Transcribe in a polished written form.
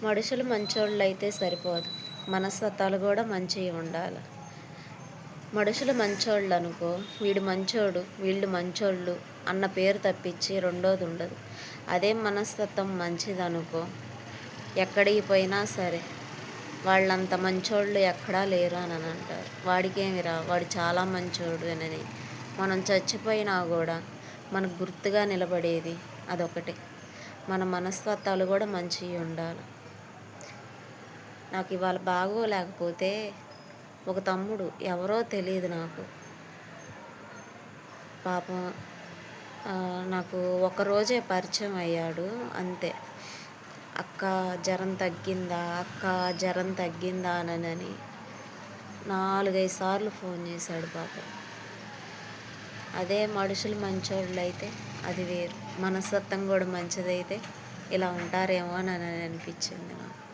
మనుషులు మంచోళ్ళు అయితే సరిపోదు, మనస్తత్వాలు కూడా మంచివి ఉండాలి. మనుషులు మంచోళ్ళు అనుకో, వీడు మంచోడు వీళ్ళు మంచోళ్ళు అన్న పేరు తప్పించి రెండోది ఉండదు. అదే మనస్తత్వం మంచిదనుకో, ఎక్కడికి పోయినా సరే వాళ్ళంత మంచోళ్ళు ఎక్కడా లేరు అని అంటారు. వాడికేమిరా, వాడు చాలా మంచోడు అని. మనం చచ్చిపోయినా కూడా మనకు గుర్తుగా నిలబడేది అదొకటే. మన మనస్తత్వాలు కూడా మంచివి ఉండాలి. నాకు ఇవాళ బాగోలేకపోతే ఒక తమ్ముడు, ఎవరో తెలియదు నాకు, పాపం నాకు ఒకరోజే పరిచయం అయ్యాడు అంతే. అక్క జ్వరం తగ్గిందా, అక్క జ్వరం తగ్గిందా అని 4-5 సార్లు ఫోన్ చేశాడు పాపం. అదే మనుషులు మంచోళ్ళు అయితే అది వేరు, మనస్తత్వం కూడా మంచిదైతే ఇలా ఉంటారేమో అని అనిపించింది నాకు.